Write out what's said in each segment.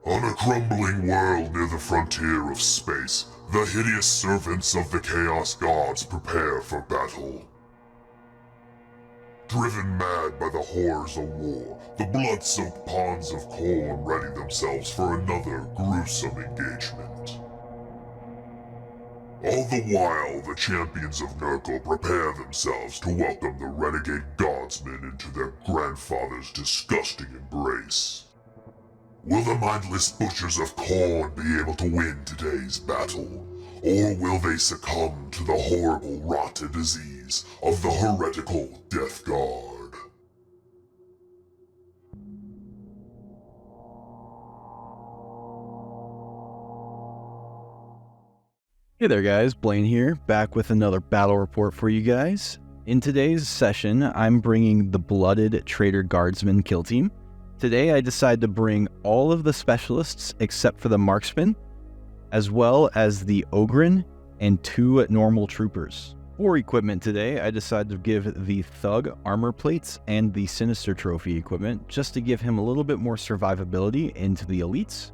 On a crumbling world near the frontier of space, the hideous servants of the Chaos Gods prepare for battle. Driven mad by the horrors of war, the blood-soaked pawns of Khorne ready themselves for another gruesome engagement. All the while, the champions of Nurgle prepare themselves to welcome the renegade guardsmen into their grandfather's disgusting embrace. Will the mindless butchers of Khorne be able to win today's battle? Or will they succumb to the horrible rot and disease of the heretical Death Guard? Hey there guys, Blaine here, back with another battle report for you guys. In today's session, I'm bringing the Blooded Traitor Guardsman kill team. Today I decided to bring all of the specialists except for the marksman, as well as the Ogryn and 2 normal troopers. For equipment today, I decided to give the Thug armor plates and the Sinister trophy equipment, just to give him a little bit more survivability into the elites.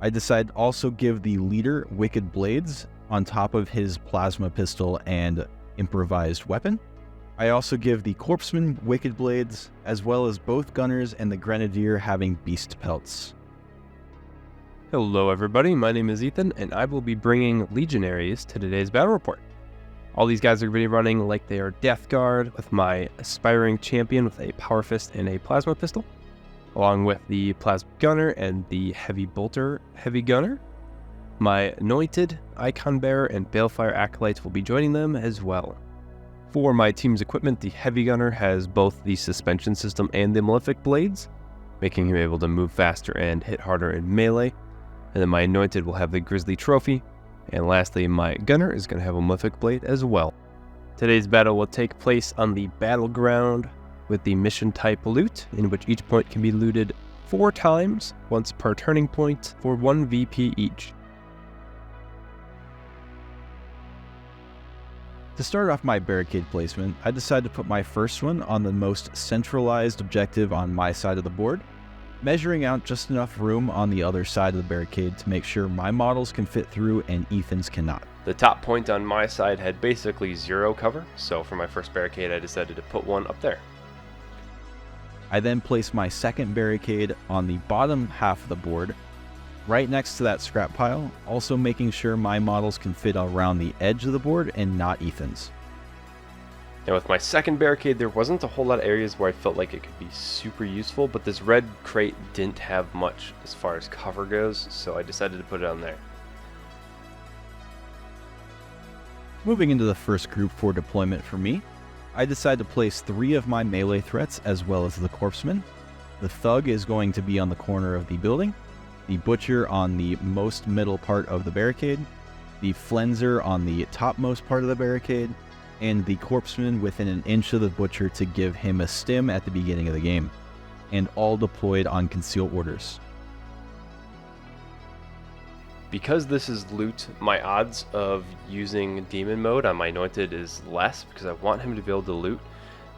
I decided to also give the leader Wicked Blades on top of his plasma pistol and improvised weapon. I also give the corpsman Wicked Blades, as well as both gunners and the grenadier having beast pelts. Hello everybody, my name is Ethan, and I will be bringing Legionaries to today's battle report. All these guys are going to be running like they are Death Guard, with my aspiring champion with a power fist and a plasma pistol, along with the plasma gunner and the heavy bolter heavy gunner. My anointed icon bearer and balefire acolyte will be joining them as well. For my team's equipment, the heavy gunner has both the suspension system and the malefic blades, making him able to move faster and hit harder in melee. And then my anointed will have the grizzly trophy, and lastly my gunner is going to have a malefic blade as well. Today's battle will take place on the battleground with the mission type loot, in which each point can be looted 4 times, once per turning point, for 1 VP each. To start off my barricade placement, I decided to put my first one on the most centralized objective on my side of the board, measuring out just enough room on the other side of the barricade to make sure my models can fit through and Ethan's cannot. The top point on my side had basically 0 cover, so for my first barricade I decided to put one up there. I then placed my second barricade on the bottom half of the board, right next to that scrap pile, also making sure my models can fit around the edge of the board and not Ethan's. Now with my second barricade, there wasn't a whole lot of areas where I felt like it could be super useful, but this red crate didn't have much as far as cover goes, so I decided to put it on there. Moving into the first group for deployment for me, I decided to place 3 of my melee threats as well as the corpsman. The thug is going to be on the corner of the building, the butcher on the most middle part of the barricade, the flenser on the topmost part of the barricade, and the corpsman within an inch of the butcher to give him a stim at the beginning of the game, and all deployed on conceal orders. Because this is loot, my odds of using demon mode on my anointed is less, because I want him to be able to loot,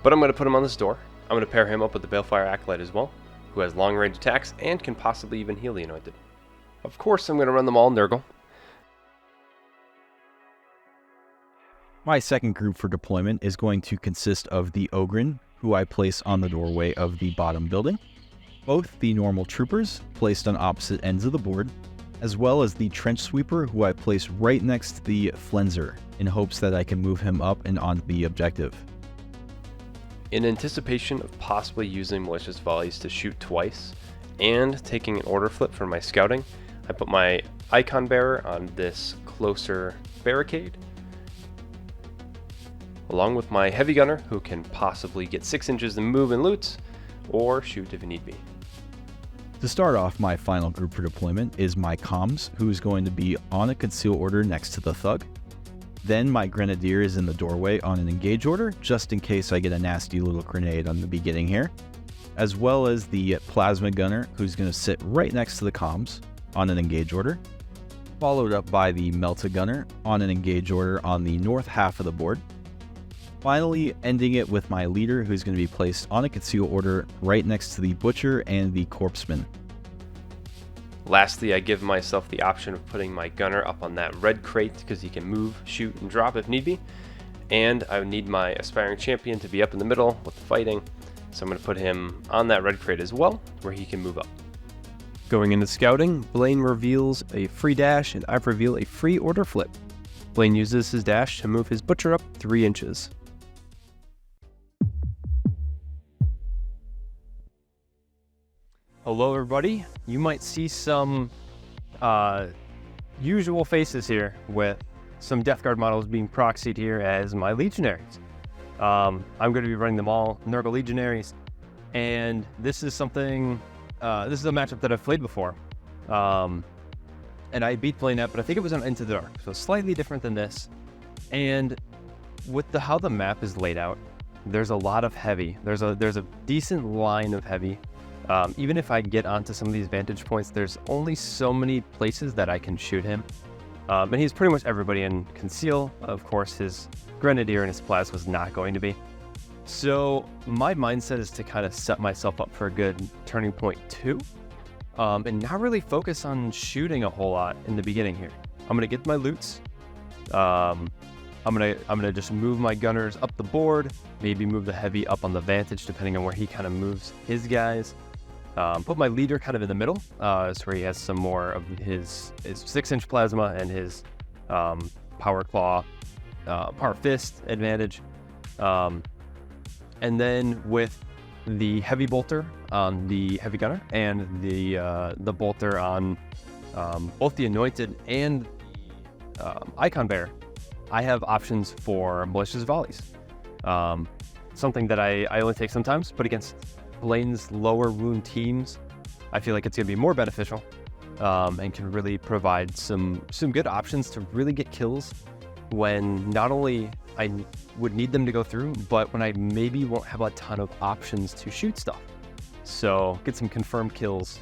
but I'm going to put him on this door. I'm going to pair him up with the balefire acolyte as well, who has long range attacks and can possibly even heal the anointed. Of course, I'm going to run them all Nurgle. My second group for deployment is going to consist of the Ogryn, who I place on the doorway of the bottom building, both the normal troopers placed on opposite ends of the board, as well as the trench sweeper, who I place right next to the flenser, in hopes that I can move him up and onto the objective. In anticipation of possibly using malicious volleys to shoot twice, and taking an order flip for my scouting, I put my icon bearer on this closer barricade, along with my heavy gunner, who can possibly get 6 inches to move and loot, or shoot if need be. To start off, my final group for deployment is my comms, who is going to be on a conceal order next to the thug. Then my grenadier is in the doorway on an engage order, just in case I get a nasty little grenade on the beginning here, as well as the plasma gunner, who's going to sit right next to the comms on an engage order, followed up by the melta gunner on an engage order on the north half of the board, finally ending it with my leader, who's going to be placed on a conceal order right next to the butcher and the corpsman. Lastly, I give myself the option of putting my gunner up on that red crate because he can move, shoot, and drop if need be. And I would need my aspiring champion to be up in the middle with the fighting, so I'm going to put him on that red crate as well, where he can move up. Going into scouting, Blaine reveals a free dash, and I've revealed a free order flip. Blaine uses his dash to move his butcher up 3 inches. Hello everybody, you might see some usual faces here with some Death Guard models being proxied here as my Legionaries. I'm going to be running them all Nurgle Legionaries, and this is something, this is a matchup that I've played before. And I beat Blaine at, but I think it was on Into the Dark, so slightly different than this. And with how the map is laid out, there's a lot of heavy. There's a decent line of heavy. Even if I get onto some of these vantage points, there's only so many places that I can shoot him. And he's pretty much everybody in conceal. Of course, his grenadier and his plasma was not going to be. So my mindset is to kind of set myself up for a good turning point 2, and not really focus on shooting a whole lot in the beginning here. I'm gonna get my loots. I'm gonna just move my gunners up the board, maybe move the heavy up on the vantage depending on where he kind of moves his guys. Put my leader kind of in the middle, so where he has some more of his 6-inch plasma and his power claw, power fist advantage. And then with the heavy bolter on the heavy gunner and the bolter on both the anointed and the icon bearer, I have options for malicious volleys. Something that I only take sometimes, but against Blaine's lower wound teams, I feel like it's going to be more beneficial, and can really provide some good options to really get kills when not only I would need them to go through, but when I maybe won't have a ton of options to shoot stuff. So get some confirmed kills,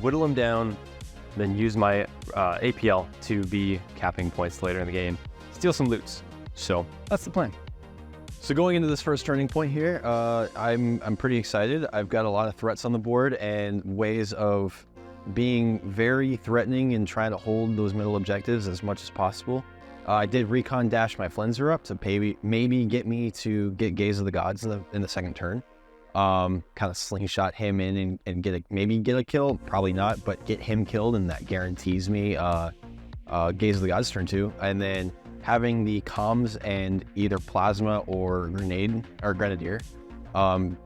whittle them down, then use my APL to be capping points later in the game, steal some loots. So that's the plan. So going into this first turning point here, I'm pretty excited. I've got a lot of threats on the board and ways of being very threatening and trying to hold those middle objectives as much as possible. I did recon dash my Flenser up to maybe get me to get Gaze of the Gods in the second turn. Kind of slingshot him in and maybe get a kill, probably not, but get him killed, and that guarantees me Gaze of the Gods turn 2. And then having the comms and either plasma or grenadier,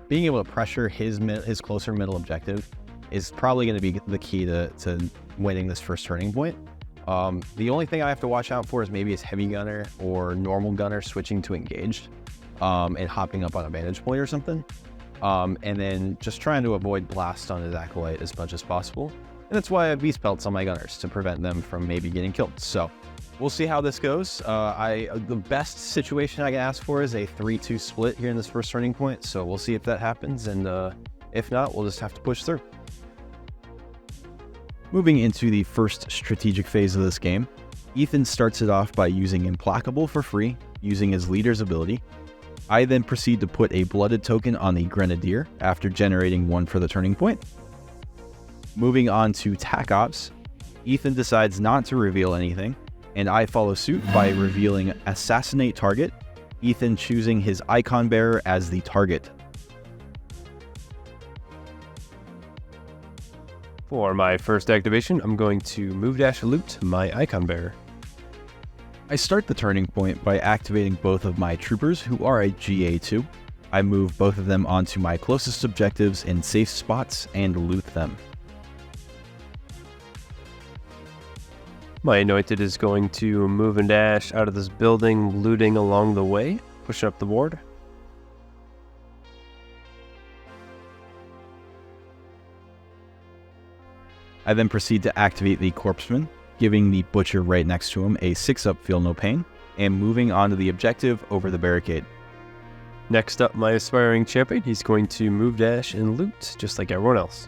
being able to pressure his closer middle objective is probably going to be the key to winning this first turning point. The only thing I have to watch out for is maybe his heavy gunner or normal gunner switching to engaged, and hopping up on a vantage point or something. And then just trying to avoid blast on his acolyte as much as possible. And that's why I have beast pelts on my gunners, to prevent them from maybe getting killed. So we'll see how this goes. The best situation I can ask for is a 3-2 split here in this first turning point. So we'll see if that happens. And if not, we'll just have to push through. Moving into the first strategic phase of this game, Ethan starts it off by using Implacable for free, using his leader's ability. I then proceed to put a blooded token on the Grenadier after generating one for the turning point. Moving on to Tac Ops, Ethan decides not to reveal anything, and I follow suit by revealing Assassinate Target, Ethan choosing his Icon Bearer as the target. For my first activation, I'm going to move dash loot my icon bearer. I start the turning point by activating both of my troopers, who are a GA2. I move both of them onto my closest objectives in safe spots and loot them. My anointed is going to move and dash out of this building, looting along the way, pushing up the board. I then proceed to activate the Corpseman, giving the Butcher right next to him a 6-up Feel No Pain, and moving on to the objective over the barricade. Next up, my aspiring champion, he's going to move dash and loot, just like everyone else.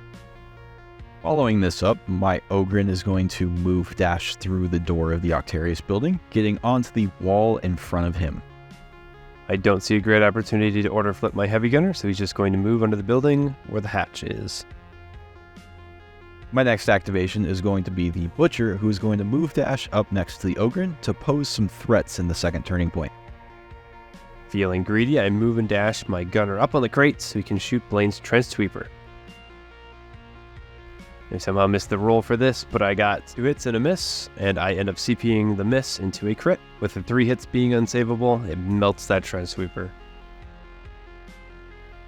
Following this up, my Ogren is going to move dash through the door of the Octarius building, getting onto the wall in front of him. I don't see a great opportunity to order flip my heavy gunner, so he's just going to move under the building where the hatch is. My next activation is going to be the Butcher, who is going to move dash up next to the Ogre to pose some threats in the second turning point. Feeling greedy, I move and dash my gunner up on the crate so he can shoot Blaine's Trench Sweeper. I somehow missed the roll for this, but I got 2 hits and a miss, and I end up CPing the miss into a crit. With the 3 hits being unsavable, it melts that Trench Sweeper.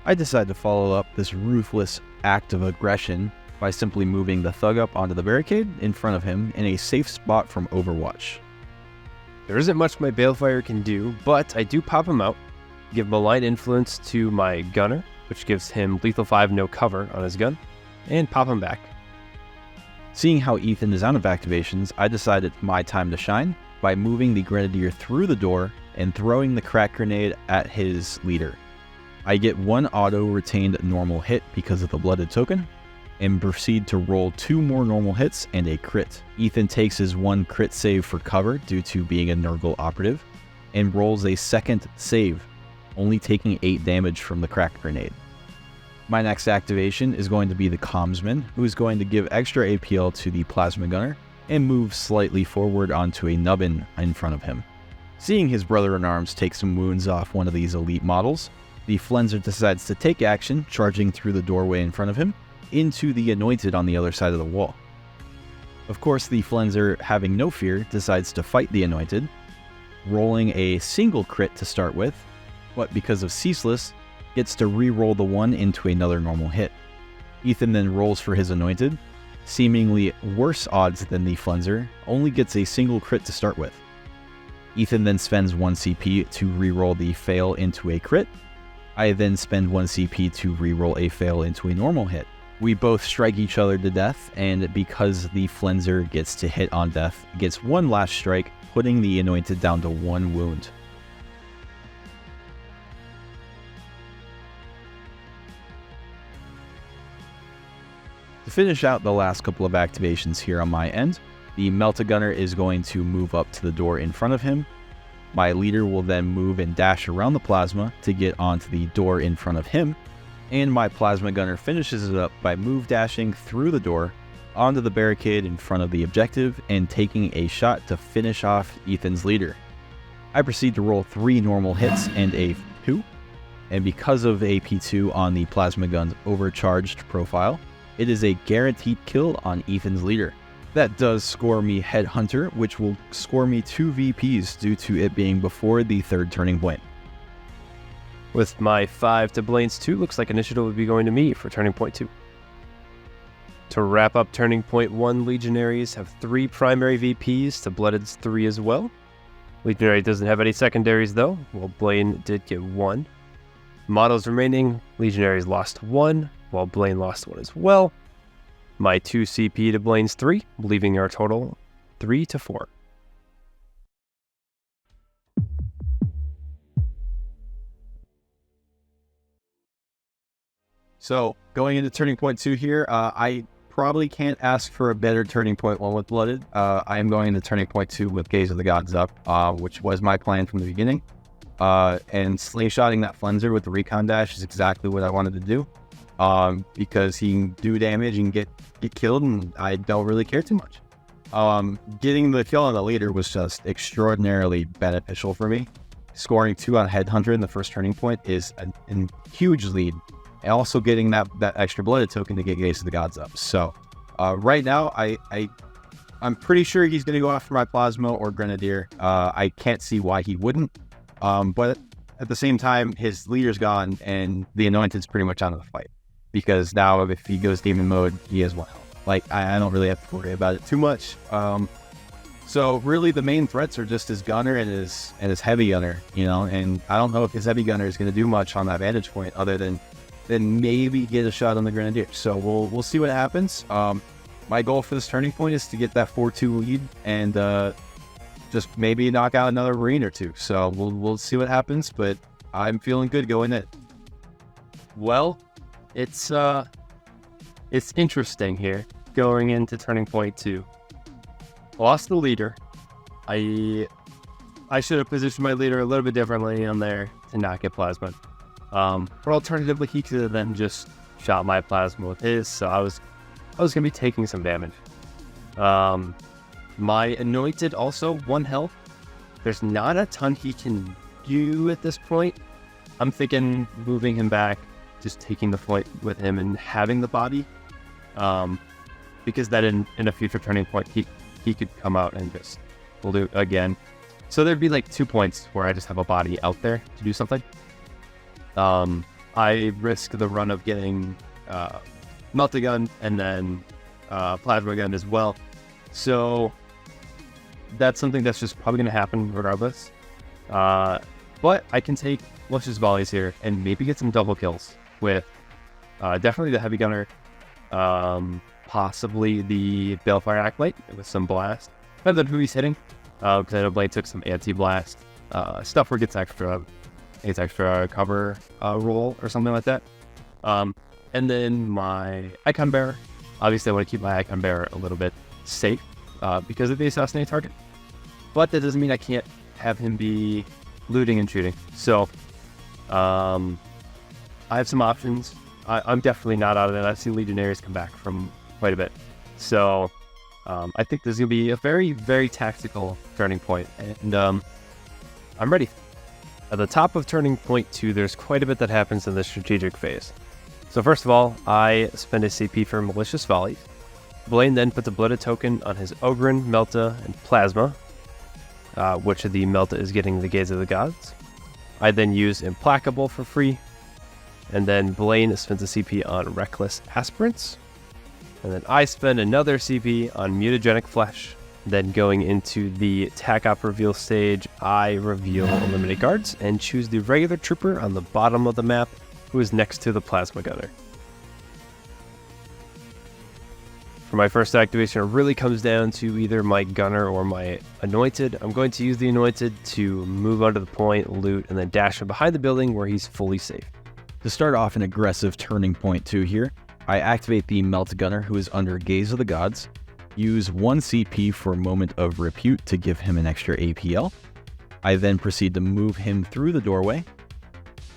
I decide to follow up this ruthless act of aggression by simply moving the Thug up onto the barricade in front of him in a safe spot from Overwatch. There isn't much my Balefire can do, but I do pop him out, give Malign Influence to my gunner, which gives him lethal 5 no cover on his gun, and pop him back. Seeing how Ethan is out of activations, I decide it's my time to shine by moving the Grenadier through the door and throwing the crack grenade at his leader. I get 1 auto-retained normal hit because of the blooded token, and proceed to roll 2 more normal hits and a crit. Ethan takes his 1 crit save for cover due to being a Nurgle operative, and rolls a second save, only taking 8 damage from the crack grenade. My next activation is going to be the Commsman, who is going to give extra APL to the Plasma Gunner, and move slightly forward onto a nubbin in front of him. Seeing his brother-in-arms take some wounds off one of these elite models, the Flenser decides to take action, charging through the doorway in front of him, into the Anointed on the other side of the wall. Of course, the Flenser, having no fear, decides to fight the Anointed, rolling a single crit to start with, but because of Ceaseless, gets to re-roll the 1 into another normal hit. Ethan then rolls for his Anointed, seemingly worse odds than the Flenser, only gets a single crit to start with. Ethan then spends 1 CP to re-roll the fail into a crit. I then spend 1 CP to re-roll a fail into a normal hit. We both strike each other to death, and because the Flenser gets to hit on death, gets 1 last strike, putting the Anointed down to 1 wound. To finish out the last couple of activations here on my end, the Melt-A-Gunner is going to move up to the door in front of him. My leader will then move and dash around the plasma to get onto the door in front of him, and my Plasma Gunner finishes it up by move dashing through the door onto the barricade in front of the objective and taking a shot to finish off Ethan's leader. I proceed to roll 3 normal hits and a 2, and because of AP2 on the Plasma Gun's overcharged profile, it is a guaranteed kill on Ethan's leader. That does score me Headhunter, which will score me 2 VPs due to it being before the 3rd turning point. With my 5 to Blaine's 2, looks like initiative would be going to me for turning point 2. To wrap up turning point 1, Legionaries have 3 primary VPs to Blooded's 3 as well. Legionary doesn't have any secondaries though, while Blaine did get 1. Models remaining, Legionaries lost 1, while Blaine lost 1 as well. My 2 CP to Blaine's 3, leaving our total 3 to 4. So, going into turning point 2 here, I probably can't ask for a better turning point 1 with Blooded. I am going into turning point 2 with Gaze of the Gods up, which was my plan from the beginning. And slingshotting that Flenser with the recon dash is exactly what I wanted to do. Because he can do damage and get killed, and I don't really care too much. Getting the kill on the leader was just extraordinarily beneficial for me. Scoring 2 on Headhunter in the first turning point is a huge lead. And also getting that extra blooded token to get Gaze of the Gods up. So right now, I'm pretty sure he's going to go after my Plasma or Grenadier. I can't see why he wouldn't. But at the same time, his leader's gone, and the Anointed's pretty much out of the fight. Because now, if he goes demon mode, he has 1 health. Like, I don't really have to worry about it too much. So really, the main threats are just his gunner and his heavy gunner, you know. And I don't know if his heavy gunner is going to do much on that vantage point, other than maybe get a shot on the Grenadier. So we'll see what happens. My goal for this turning point is to get that 4-2 lead and just maybe knock out another Marine or 2. So we'll see what happens. But I'm feeling good going in. Well, it's interesting here going into turning point 2. Lost the leader. I should have positioned my leader a little bit differently on there to not get Plasma. But alternatively, he could have then just shot my Plasma with his. So I was I was going to be taking some damage. My anointed also 1 health. There's not a ton he can do at this point. I'm thinking moving him back, just taking the fight with him and having the body. Because that in a future turning point, he could come out and just loot again. So there'd be like 2 points where I just have a body out there to do something. I risk the run of getting melta gun and then plasma gun as well. So that's something that's just probably going to happen regardless. But I can take Lush's volleys here and maybe get some double kills with definitely the heavy gunner, possibly the Balefire Acolyte with some blast. Depends on who he's hitting, because I know Blade took some anti-blast stuff where it gets extra cover roll or something like that. And then my Icon Bearer. Obviously, I want to keep my Icon Bearer a little bit safe because of the assassinate target. But that doesn't mean I can't have him be looting and shooting. So I have some options. I'm definitely not out of it. I've seen Legionaries come back from quite a bit. So I think this is going to be a very, very tactical turning point. And I'm ready. At the top of turning point 2, there's quite a bit that happens in the strategic phase. So first of all, I spend a CP for malicious volleys. Blaine then puts a blooded token on his Ogryn, Melta, and Plasma, which of the Melta is getting the Gaze of the Gods. I then use Implacable for free, and then Blaine spends a CP on Reckless Aspirants, and then I spend another CP on Mutagenic Flesh. Then going into the Tac Op reveal stage, I reveal Eliminate Guards and choose the regular trooper on the bottom of the map who is next to the Plasma Gunner. For my first activation, it really comes down to either my Gunner or my Anointed. I'm going to use the Anointed to move onto the point, loot, and then dash him behind the building where he's fully safe. To start off an aggressive turning point 2 here, I activate the Melt Gunner who is under Gaze of the Gods, use 1 CP for Moment of Repute to give him an extra APL. I then proceed to move him through the doorway,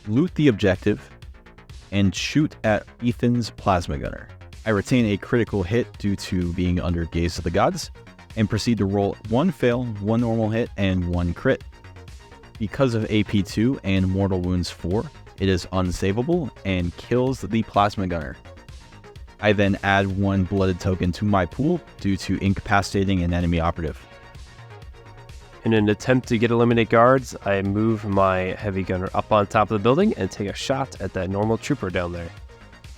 loot the objective, and shoot at Ethan's Plasma Gunner. I retain a critical hit due to being under Gaze of the Gods, and proceed to roll 1 fail, 1 normal hit, and 1 crit. Because of AP 2 and Mortal Wounds 4, it is unsavable and kills the Plasma Gunner. I then add 1 blooded token to my pool due to incapacitating an enemy operative. In an attempt to get Eliminate Guards, I move my Heavy Gunner up on top of the building and take a shot at that normal trooper down there.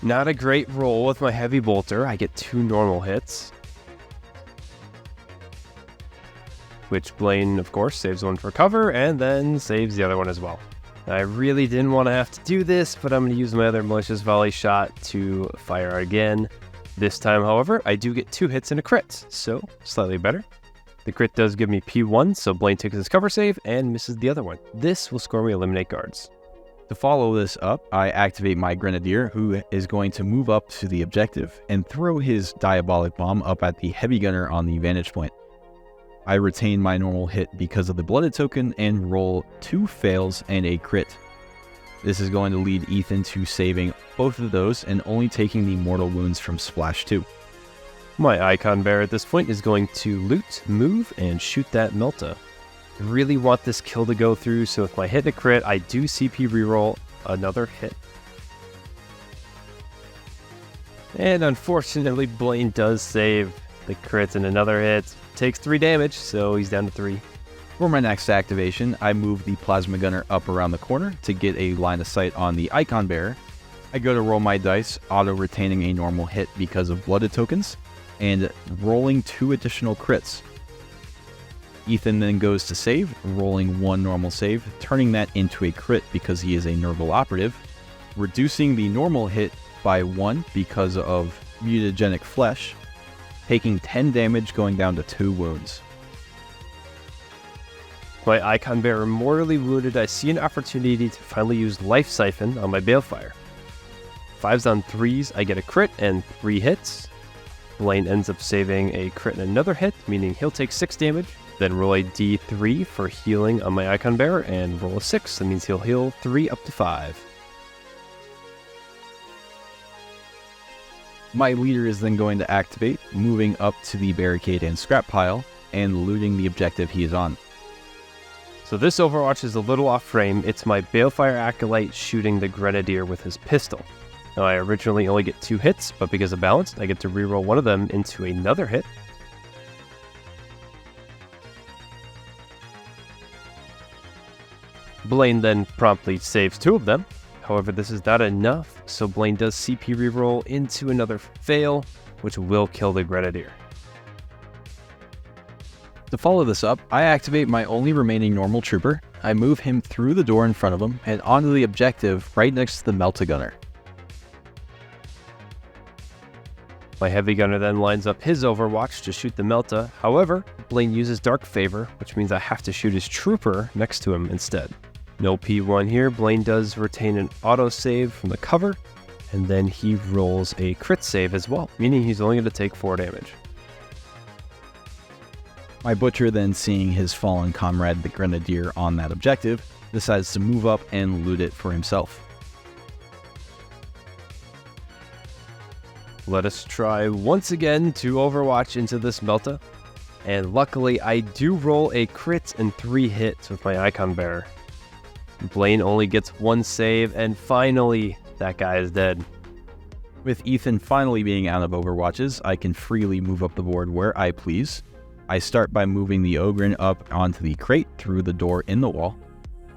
Not a great roll with my Heavy Bolter. I get 2 normal hits, which Blaine, of course, saves 1 for cover and then saves the other one as well. I really didn't want to have to do this, but I'm going to use my other malicious volley shot to fire again. This time, however, I do get 2 hits and a crit, so slightly better. The crit does give me P1, so Blaine takes his cover save and misses the other one. This will score me Eliminate Guards. To follow this up, I activate my Grenadier, who is going to move up to the objective and throw his Diabolic Bomb up at the Heavy Gunner on the vantage point. I retain my normal hit because of the blooded token and roll 2 fails and a crit. This is going to lead Ethan to saving both of those and only taking the mortal wounds from Splash 2. My Icon Bearer at this point is going to loot, move, and shoot that Melta. I really want this kill to go through, so if my hit and a crit, I do CP reroll another hit. And unfortunately, Blaine does save the crit and another hit. Takes 3 damage, so he's down to 3. For my next activation, I move the Plasma Gunner up around the corner to get a line of sight on the Icon Bearer. I go to roll my dice, auto-retaining a normal hit because of blooded tokens, and rolling 2 additional crits. Ethan then goes to save, rolling 1 normal save, turning that into a crit because he is a Nurgle operative, reducing the normal hit by 1 because of Mutagenic Flesh, taking 10 damage, going down to 2 wounds. My Icon Bearer mortally wounded, I see an opportunity to finally use Life Siphon on my Balefire. 5s on 3s, I get a crit and 3 hits. Blaine ends up saving a crit and another hit, meaning he'll take 6 damage. Then roll a D3 for healing on my Icon Bearer and roll a 6. That means he'll heal 3 up to 5. My leader is then going to activate, moving up to the barricade and scrap pile, and looting the objective he is on. So this Overwatch is a little off frame. It's my Balefire Acolyte shooting the Grenadier with his pistol. Now I originally only get 2 hits, but because of balance, I get to reroll one of them into another hit. Blaine then promptly saves 2 of them. However, this is not enough, so Blaine does CP reroll into another fail, which will kill the Grenadier. To follow this up, I activate my only remaining normal trooper, I move him through the door in front of him, and onto the objective right next to the Melta-Gunner. My Heavy Gunner then lines up his Overwatch to shoot the Melta. However, Blaine uses Dark Favor, which means I have to shoot his Trooper next to him instead. No P1 here. Blaine does retain an autosave from the cover, and then he rolls a crit save as well, meaning he's only going to take 4 damage. My Butcher, then seeing his fallen comrade, the Grenadier, on that objective, decides to move up and loot it for himself. Let us try once again to Overwatch into this Melta, and luckily I do roll a crit and 3 hits with my Icon Bearer. Blaine only gets 1 save, and finally, that guy is dead. With Ethan finally being out of Overwatches, I can freely move up the board where I please. I start by moving the Ogren up onto the crate through the door in the wall.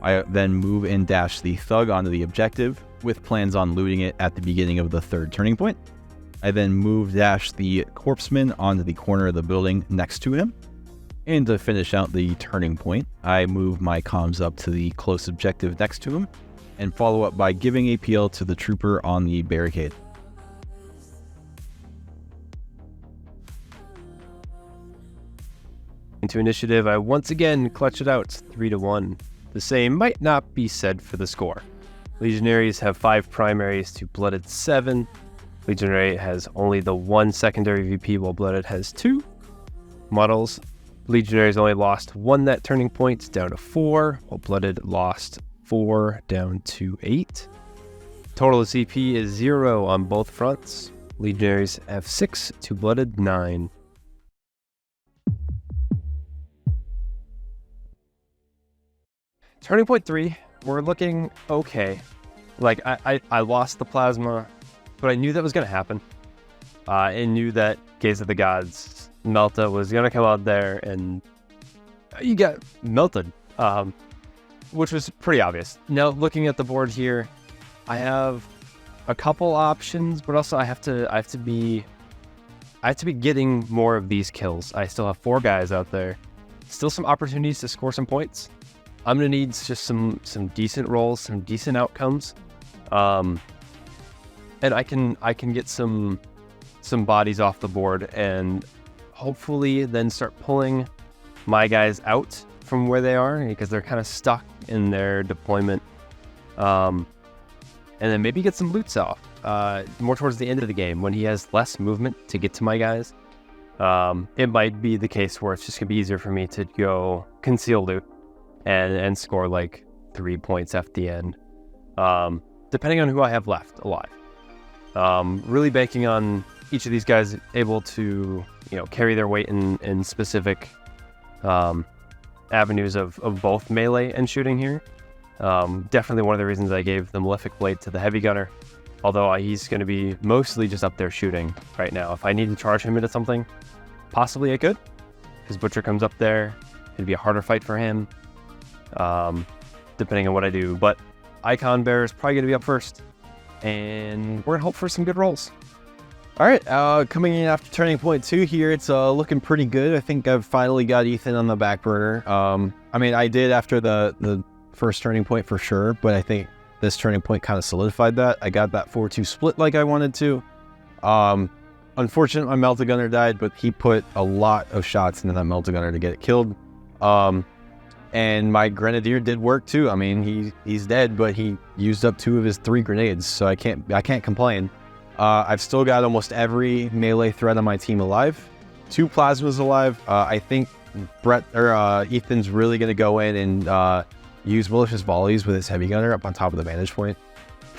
I then move and dash the Thug onto the objective, with plans on looting it at the beginning of the 3rd turning point. I then move dash the Corpseman onto the corner of the building next to him. And to finish out the turning point, I move my comms up to the close objective next to him, and follow up by giving APL to the trooper on the barricade. Into initiative, I once again clutch it out 3-1. The same might not be said for the score. Legionaries have 5 primaries to Blooded 7. Legionary has only the 1 secondary VP, while Blooded has 2 models. Legionaries only lost 1 net turning point, down to 4, while Blooded lost 4, down to 8. Total CP is 0 on both fronts. Legionaries have 6 to Blooded 9. Turning point 3, we're looking okay. Like, I lost the plasma, but I knew that was going to happen. I knew that Gaze of the Gods Melta was going to come out there, and you got melted, which was pretty obvious. Now, looking at the board here, I have a couple options, but also I have to be getting more of these kills. I still have 4 guys out there. Still some opportunities to score some points. I'm gonna need just some decent rolls, some decent outcomes, and I can get some bodies off the board, and hopefully then start pulling my guys out from where they are, because they're kind of stuck in their deployment, and then maybe get some loots off more towards the end of the game when he has less movement to get to my guys. It might be the case where it's just gonna be easier for me to go conceal loot and score like 3 points at the end, depending on who I have left alive. Really banking on each of these guys able to, carry their weight in specific avenues of both melee and shooting here. Definitely one of the reasons I gave the Malefic Blade to the Heavy Gunner, although he's going to be mostly just up there shooting right now. If I need to charge him into something, possibly I could. His Butcher comes up there, it'd be a harder fight for him. Depending on what I do, but Icon Bearer is probably going to be up first, and we're going to hope for some good rolls. All right, coming in after turning point 2 here, it's looking pretty good. I think I've finally got Ethan on the back burner. I mean, I did after the first turning point for sure, but I think this turning point kind of solidified that. I got that 4-2 split like I wanted to. Unfortunately, my Melta-Gunner died, but he put a lot of shots into that Melta-Gunner to get it killed. And my Grenadier did work too. I mean, he's dead, but he used up 2 of his 3 grenades, so I can't complain. I've still got almost every melee threat on my team alive. 2 plasmas alive. I think Ethan's really gonna go in and use malicious volleys with his Heavy Gunner up on top of the vantage point.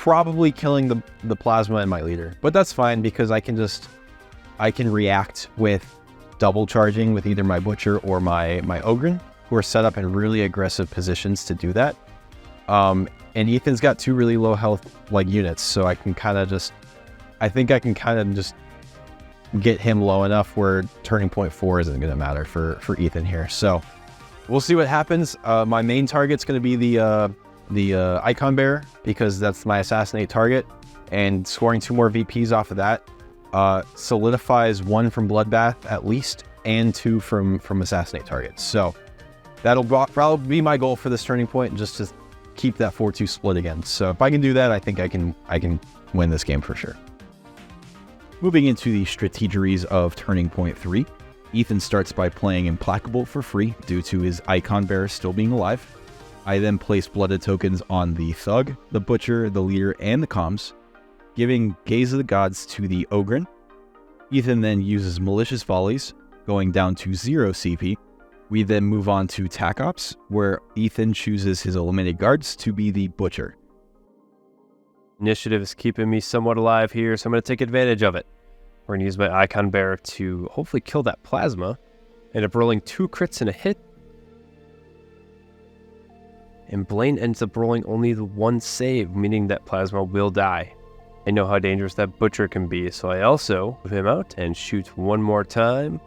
probably killing the plasma and my leader, but that's fine because I can react with double charging with either my butcher or my Ogren, who are set up in really aggressive positions to do that. And Ethan's got 2 really low health units, so I think I can kind of just get him low enough where turning point 4 isn't going to matter for Ethan here. So we'll see what happens. My main target's going to be the icon bearer, because that's my assassinate target, and scoring 2 more VPs off of that solidifies 1 from bloodbath at least, and 2 from assassinate targets. So that'll probably be my goal for this turning point, just to keep that 4-2 split again. So if I can do that, I think I can win this game for sure. Moving into the strategeries of Turning Point 3, Ethan starts by playing Implacable for free due to his icon bearer still being alive. I then place blooded tokens on the Thug, the Butcher, the Leader, and the Comms, giving Gaze of the Gods to the Ogren. Ethan then uses Malicious Volleys, going down to 0 CP. We then move on to Tac Ops, where Ethan chooses his Eliminated Guards to be the Butcher. Initiative is keeping me somewhat alive here, so I'm going to take advantage of it. We're going to use my icon bearer to hopefully kill that plasma. End up rolling 2 crits and a hit. And Blaine ends up rolling only the 1 save, meaning that plasma will die. I know how dangerous that butcher can be, so I also move him out and shoot 1 more time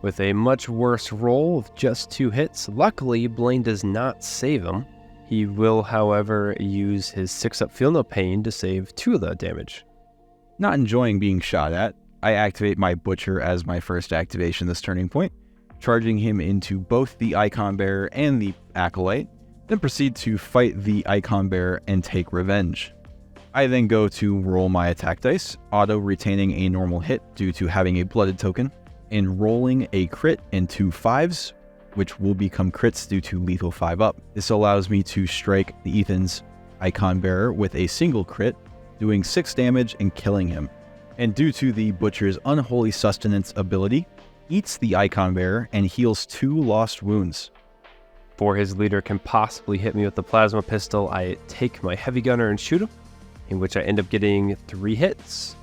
with a much worse roll of just 2 hits. Luckily, Blaine does not save him. He will, however, use his 6-up Feel No Pain to save 2 of that damage. Not enjoying being shot at, I activate my Butcher as my first activation this turning point, charging him into both the Icon Bearer and the Acolyte, then proceed to fight the Icon Bearer and take revenge. I then go to roll my attack dice, auto-retaining a normal hit due to having a blooded token, and rolling a crit and 2 5s, which will become crits due to lethal 5-up. This allows me to strike the Ethan's Icon Bearer with a single crit, doing 6 damage and killing him. And due to the Butcher's Unholy Sustenance ability, eats the Icon Bearer and heals 2 lost wounds. Before his leader can possibly hit me with the plasma pistol, I take my heavy gunner and shoot him, in which I end up getting 3 hits.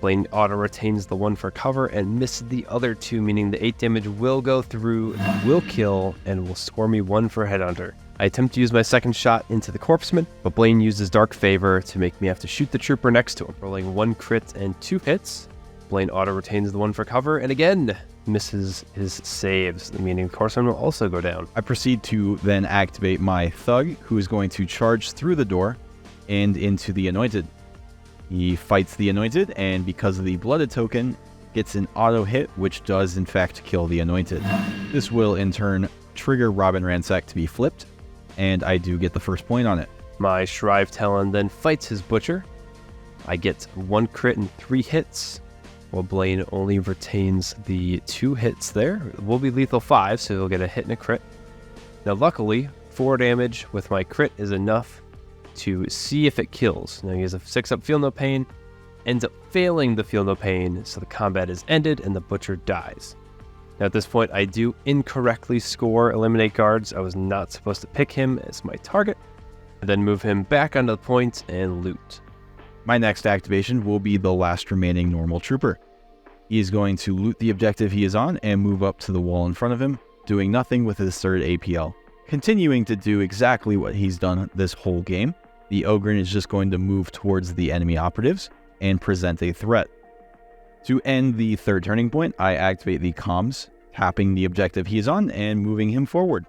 Blaine auto-retains the 1 for cover and misses the other 2, meaning the 8 damage will go through, will kill, and will score me 1 for Headhunter. I attempt to use my second shot into the Corpseman, but Blaine uses Dark Favor to make me have to shoot the trooper next to him, rolling 1 crit and 2 hits. Blaine auto-retains the 1 for cover, and again, misses his saves, meaning the Corpseman will also go down. I proceed to then activate my Thug, who is going to charge through the door and into the Anointed. He fights the Anointed, and because of the blooded token, gets an auto hit, which does in fact kill the Anointed. This will in turn trigger Robin Ransack to be flipped, and I do get the first point on it. My Shrive Talon then fights his Butcher. I get 1 crit and 3 hits, while Blaine only retains the 2 hits there. It will be lethal 5, so he'll get a hit and a crit. Now luckily, 4 damage with my crit is enough to see if it kills. Now he has a 6-up Feel No Pain, ends up failing the Feel No Pain, so the combat is ended and the Butcher dies. Now at this point, I do incorrectly score Eliminate Guards. I was not supposed to pick him as my target. I then move him back onto the point and loot. My next activation will be the last remaining normal trooper. He is going to loot the objective he is on and move up to the wall in front of him, doing nothing with his 3rd APL. Continuing to do exactly what he's done this whole game, the Ogren is just going to move towards the enemy operatives and present a threat. To end the 3rd turning point, I activate the Comms, tapping the objective he is on and moving him forward.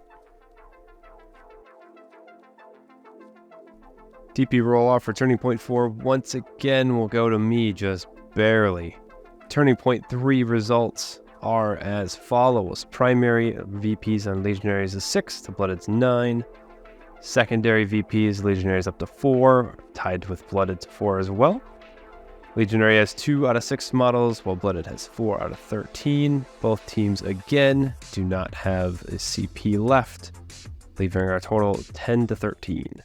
DP roll-off for Turning Point 4 once again will go to me, just barely. Turning Point 3 results are as follows. Primary VPs on Legionaries is 6, to Blooded's 9. Secondary VPs, Legionaries up to 4, tied with Blooded to 4 as well. Legionary has 2 out of 6 models, while Blooded has 4 out of 13. Both teams, again, do not have a CP left, leaving our total 10 to 13.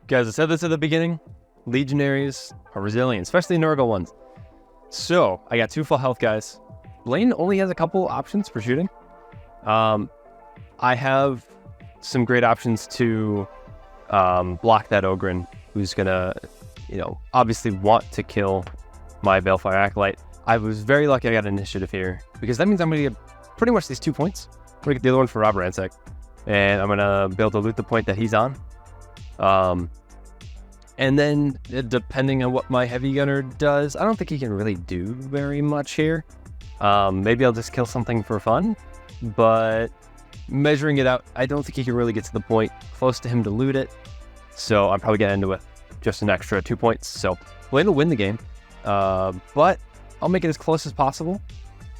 Guys, I said this at the beginning. Legionaries are resilient, especially Nurgle ones. So, I got 2 full health guys. Blaine only has a couple options for shooting. I have some great options to block that Ogryn, who's gonna, obviously want to kill my Balefire Acolyte. I was very lucky I got initiative here, because that means I'm gonna get pretty much these 2 points. I'm gonna get the other one for Rob Ransack, and I'm gonna be able to loot the point that he's on. And then, depending on what my heavy gunner does, I don't think he can really do very much here. Maybe I'll just kill something for fun, but measuring it out, I don't think he can really get to the point close to him to loot it. So I'm probably gonna end with just an extra 2 points. So Blaine will win the game, but I'll make it as close as possible,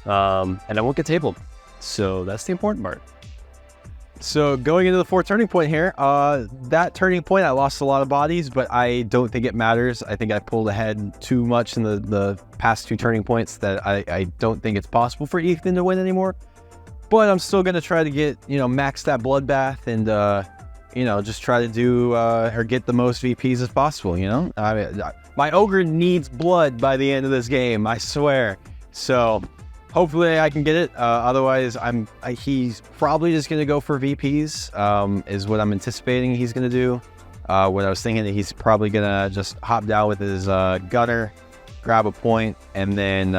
and I won't get tabled. So that's the important part. So going into the 4th turning point here, that turning point, I lost a lot of bodies, but I don't think it matters. I think I pulled ahead too much in the past 2 turning points that I don't think it's possible for Ethan to win anymore. But I'm still going to try to get, max that bloodbath and, just try to do, or get the most VPs as possible, I mean, my ogre needs blood by the end of this game, I swear. So hopefully I can get it. Otherwise, he's probably just going to go for VPs, is what I'm anticipating he's going to do. What I was thinking that he's probably going to just hop down with his gunner, grab a point, and then,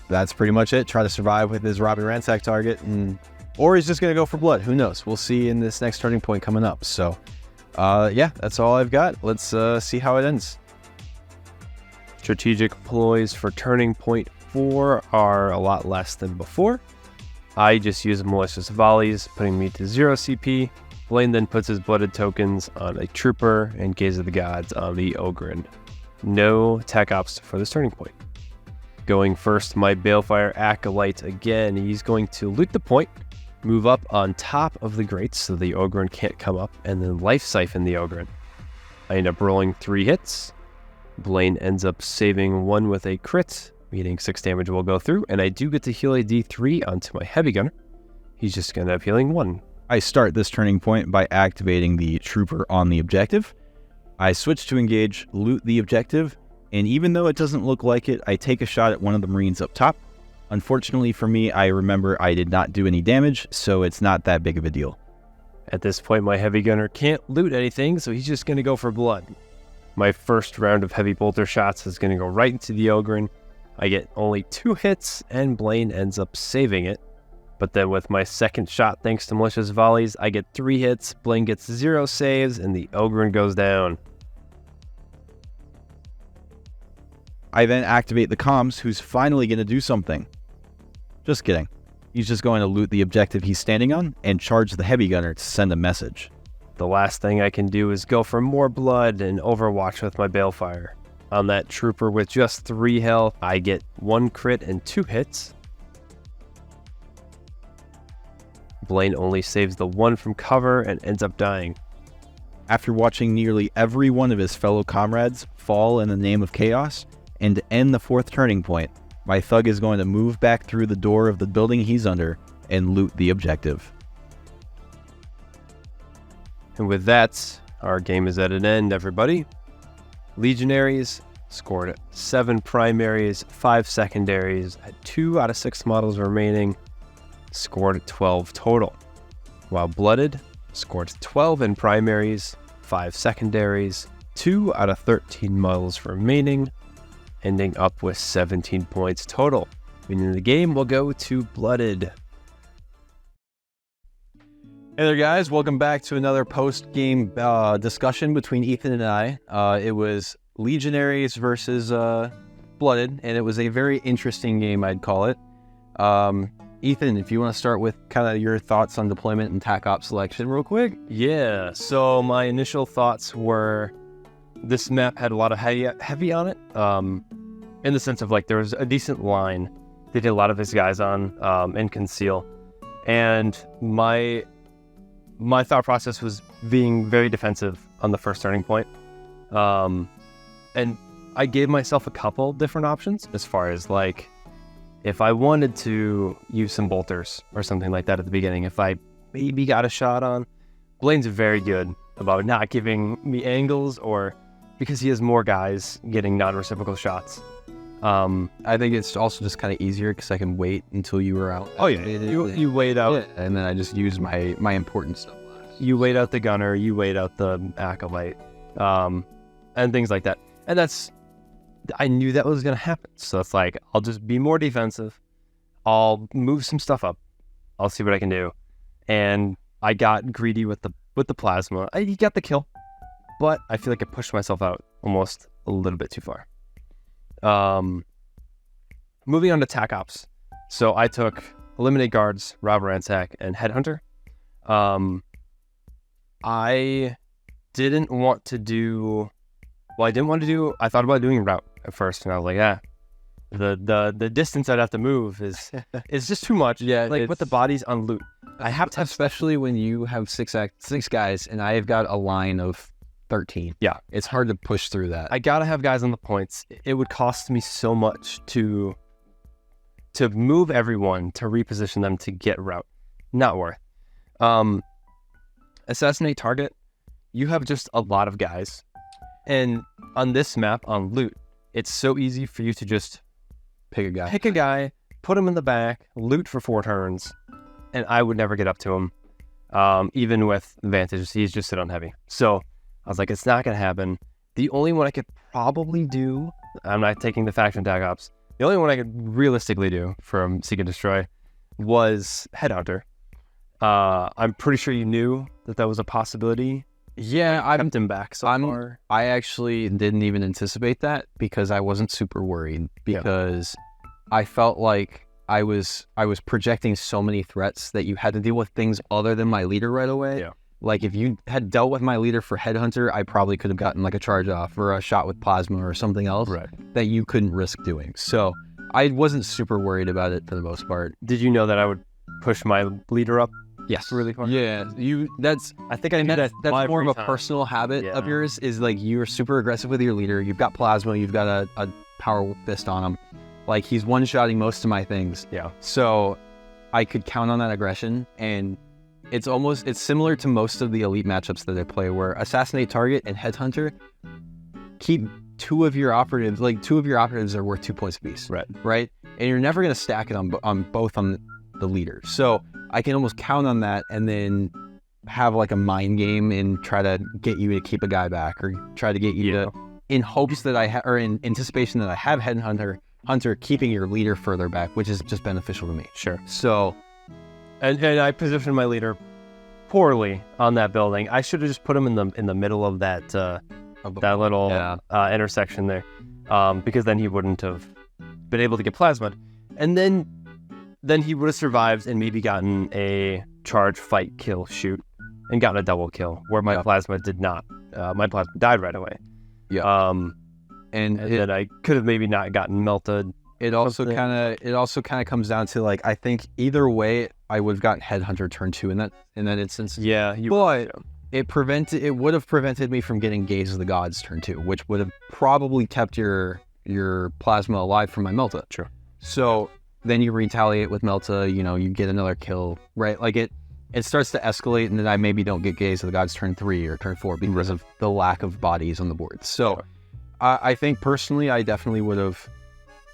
that's pretty much it. Try to survive with his Robbie Ransack target, or he's just going to go for blood. Who knows? We'll see in this next turning point coming up. So, yeah, that's all I've got. Let's see how it ends. Strategic ploys for turning point 4 are a lot less than before. I just use malicious volleys, putting me to 0 CP. Blaine then puts his blooded tokens on a trooper and Gaze of the Gods on the Ogryn. No tech ops for this turning point. Going first, my Balefire Acolyte again. He's going to loot the point, move up on top of the grates so the Ogryn can't come up, and then life siphon the Ogryn. I end up rolling 3 hits. Blaine ends up saving 1 with a crit, meaning 6 damage will go through, and I do get to heal a D3 onto my heavy gunner. He's just going to end up healing 1. I start this turning point by activating the trooper on the objective. I switch to engage, loot the objective, and even though it doesn't look like it, I take a shot at one of the Marines up top. Unfortunately for me, I remember I did not do any damage, so it's not that big of a deal. At this point, my heavy gunner can't loot anything, so he's just going to go for blood. My first round of heavy bolter shots is going to go right into the Ogryn. I get only 2 hits, and Blaine ends up saving it. But then with my second shot, thanks to malicious volleys, I get 3 hits, Blaine gets 0 saves, and the Ogryn goes down. I then activate the comms, who's finally going to do something. Just kidding. He's just going to loot the objective he's standing on and charge the heavy gunner to send a message. The last thing I can do is go for more blood and overwatch with my Balefire. On that trooper with just 3 health, I get 1 crit and 2 hits. Blaine only saves the 1 from cover and ends up dying. After watching nearly every one of his fellow comrades fall in the name of chaos, and to end the 4th turning point, my thug is going to move back through the door of the building he's under and loot the objective. And with that, our game is at an end, everybody. Legionaries scored 7 primaries, 5 secondaries, had 2 out of 6 models remaining, scored 12 total. While Blooded scored 12 in primaries, 5 secondaries, 2 out of 13 models remaining, ending up with 17 points total, meaning the game will go to Blooded. Hey there, guys. Welcome back to another post-game discussion between Ethan and I. It was Legionaries versus Blooded, and it was a very interesting game, I'd call it. Ethan, if you want to start with kind of your thoughts on deployment and TAC op selection real quick. Yeah, so my initial thoughts were this map had a lot of heavy on it, in the sense of like there was a decent line they did a lot of his guys on and conceal. And my thought process was being very defensive on the first starting point. And I gave myself a couple different options as far as like, if I wanted to use some bolters or something like that at the beginning, if I maybe got a shot on, Blaine's very good about not giving me angles or because he has more guys getting non-reciprocal shots. I think it's also just kind of easier because I can wait until you were out. Oh yeah, you wait out, yeah, and then I just use my important stuff last. You wait out the gunner, you wait out the acolyte, and things like that. And I knew that was gonna happen, so it's like I'll just be more defensive. I'll move some stuff up. I'll see what I can do, and I got greedy with the plasma. I got the kill, but I feel like I pushed myself out almost a little bit too far. Moving on to tac ops. So I took eliminate guards, rob ransack, and headhunter. I didn't want to do. Well, I thought about doing route at first, and I was like, the distance I'd have to move is just too much. Yeah, like with the bodies on loot. I have to, especially when you have six guys, and I have got a line of 13. Yeah, it's hard to push through that. I gotta have guys on the points. It would cost me so much to move everyone, to reposition them to get route. Not worth. Assassinate target. You have just a lot of guys, and on this map on loot, it's so easy for you to just pick a guy, put him in the back, loot for 4 turns, and I would never get up to him. Even with advantage, he's just sit on heavy. So I was like, it's not going to happen. The only one I could probably do, I'm not taking the faction tag ops, the only one I could realistically do from Seek and Destroy was Headhunter. I'm pretty sure you knew that was a possibility. Yeah, I kept him back so far. I actually didn't even anticipate that because I wasn't super worried because I felt like I was projecting so many threats that you had to deal with things other than my leader right away. Yeah. Like if you had dealt with my leader for Headhunter, I probably could have gotten like a charge off or a shot with plasma or something else that you couldn't risk doing. So I wasn't super worried about it for the most part. Did you know that I would push my leader up? Yes. Really far? Yeah. I think I knew that's more of a personal habit of yours is like you're super aggressive with your leader. You've got plasma, you've got a power fist on him. Like he's one-shotting most of my things. Yeah. So I could count on that aggression, and it's similar to most of the elite matchups that I play where assassinate target and headhunter keep two of your operatives are worth 2 points apiece. Right? And you're never gonna stack it on both on the leader. So I can almost count on that and then have like a mind game and try to get you to keep a guy back or try to get you to, in hopes that or in anticipation that I have Headhunter keeping your leader further back, which is just beneficial to me. Sure. So, and I positioned my leader poorly on that building. I should have just put him in the middle of that little intersection there, because then he wouldn't have been able to get plasma, and then he would have survived and maybe gotten a charge, fight, kill, shoot, and gotten a double kill where my plasma did not. My plasma died right away. Yeah. And then I could have maybe not gotten melted. It also kind of comes down to like I think either way I would have gotten Headhunter turn 2 in that instance. Yeah, it would have prevented me from getting Gaze of the Gods turn 2, which would have probably kept your plasma alive from my Melta. True. So then you retaliate with Melta, you get another kill, right? Like it starts to escalate, and then I maybe don't get Gaze of the Gods turn 3 or turn 4 because of the lack of bodies on the board. So I think personally, I definitely would have,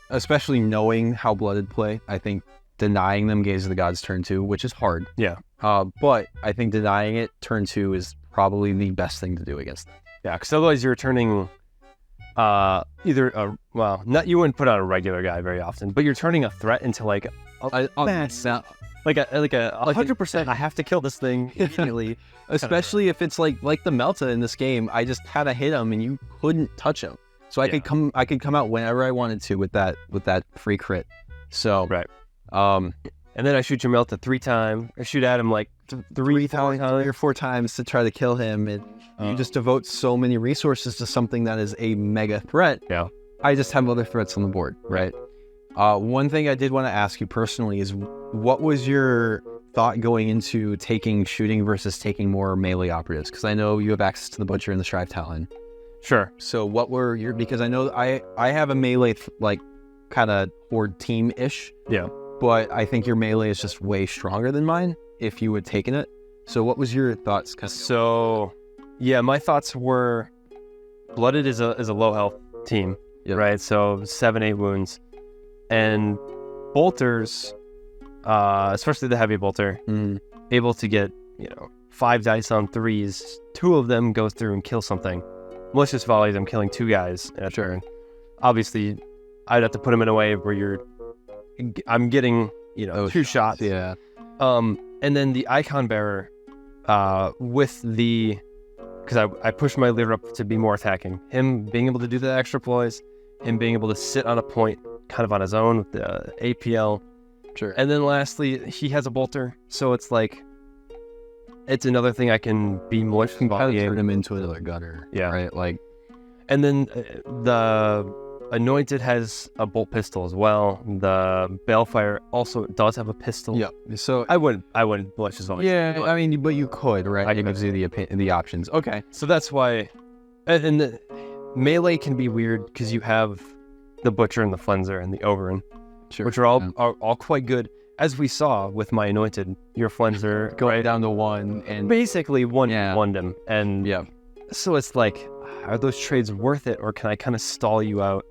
especially knowing how Blooded play, I think denying them Gaze of the Gods turn 2, which is hard. Yeah. But I think denying it turn 2 is probably the best thing to do against them. Yeah, because otherwise you're turning you wouldn't put out a regular guy very often, but you're turning a threat into like a mass, like a 100%. I have to kill this thing immediately. Especially if it's like the Melta in this game. I just had to hit him and you couldn't touch him, so I could come out whenever I wanted to with that free crit. So and then I shoot your Melta 3 times. I shoot at him like 3 or 4 times to try to kill him, and you just devote so many resources to something that is a mega threat. Yeah. I just have other threats on the board, right? One thing I did want to ask you personally is what was your thought going into taking shooting versus taking more melee operatives? Because I know you have access to the Butcher and the Strive Talon. Sure. So what were your, because I know I have a melee kind of horde team-ish. Yeah. But I think your melee is just way stronger than mine if you had taken it. So what was your thoughts? So, yeah, my thoughts were Blooded is a low health team. right? So 7, 8 wounds. And bolters, especially the heavy bolter, able to get, 5 dice on 3s. 2 of them go through and kill something. Malicious volleys, I'm killing 2 guys in a turn. Obviously, I'd have to put them in a way where I'm getting, 2 shots. Yeah. And then the icon bearer, with because I pushed my leader up to be more attacking. Him being able to do the extra ploys, him being able to sit on a point kind of on his own with the APL. Sure. And then lastly, he has a bolter, so it's like, it's another thing I can be more volleying. Turn him into another gunner. Yeah. Right? Like, and then the Anointed has a bolt pistol as well. The Balefire also does have a pistol. yeah. So, I wouldn't malicious volley. yeah, I mean, but you could, right? It gives you the options. Okay. So that's why, and the melee can be weird because you have the Butcher and the Flenser and the Overin, Sure. which are all quite good. As we saw with my Anointed, your Flenser Going down to 1 and basically one Yeah. him, and yeah, so it's like, are those trades worth it, or can I kind of stall you out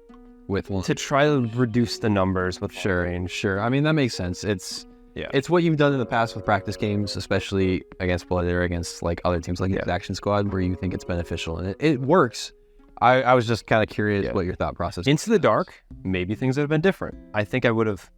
with 1. to try to reduce the numbers with range? Sure. I mean, that makes sense. It's Yeah. it's what you've done in the past with practice games, especially against Blooded or against like other teams like Action Squad, where you think it's beneficial and it works. I was just kind of curious what your thought process was. Into the Dark, maybe things would have been different. I think I would have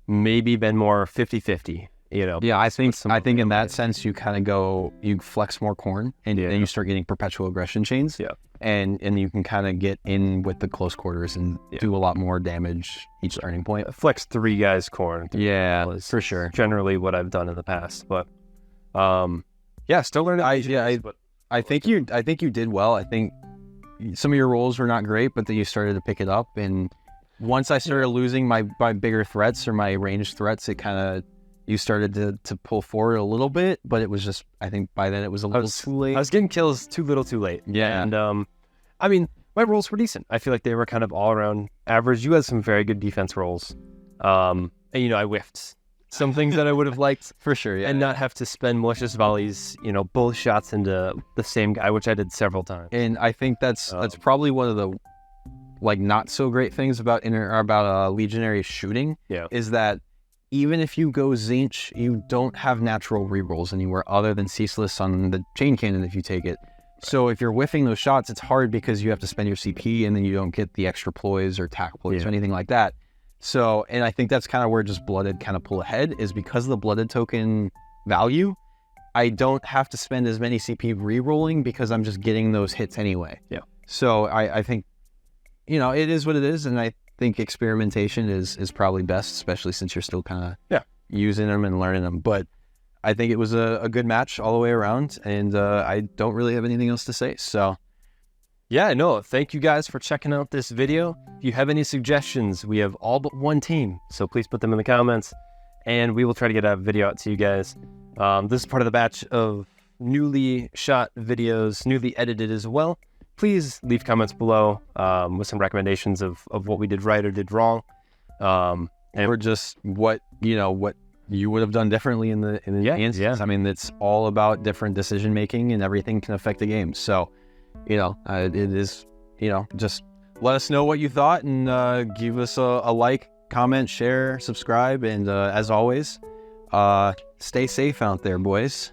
maybe been more 50-50, Yeah, I think in that sense you kind of you flex more Khorne and then you start getting perpetual aggression chains. Yeah. And you can kind of get in with the close quarters and do a lot more damage each turning point. Flex 3 guys Khorne. Yeah, for sure. Generally what I've done in the past, but still learning. I think you did well. I think some of your rolls were not great, but then you started to pick it up. And once I started losing my bigger threats or my ranged threats, it kind of you started to pull forward a little bit. But it was just, I think by then it was a little too late. I was getting kills too little, too late. Yeah. And I mean, my rolls were decent. I feel like they were kind of all around average. You had some very good defense rolls. And I whiffed some things that I would have liked For sure, yeah. and not have to spend malicious volleys, both shots into the same guy, which I did several times. And I think that's probably one of the like not so great things about Legionary shooting. Yeah. Is that even if you go Zinch, you don't have natural rerolls anywhere other than Ceaseless on the chain cannon if you take it. So if you're whiffing those shots, it's hard because you have to spend your CP and then you don't get the extra ploys or tack ploys or anything like that. So, and I think that's kind of where just Blooded kind of pull ahead is because of the Blooded token value. I don't have to spend as many CP re-rolling because I'm just getting those hits anyway. Yeah. So I think, it is what it is. And I think experimentation is probably best, especially since you're still kind of using them and learning them. But I think it was a good match all the way around. And I don't really have anything else to say. So Yeah, no, thank you guys for checking out this video. If you have any suggestions, we have all but one team, so please put them in the comments, and we will try to get a video out to you guys. This is part of the batch of newly shot videos, newly edited as well. Please leave comments below with some recommendations of what we did right or did wrong. Or just what you would have done differently in the instance. Yeah. I mean, it's all about different decision making and everything can affect the game. So, it is, just let us know what you thought and give us a like, comment, share, subscribe. And as always, stay safe out there, boys.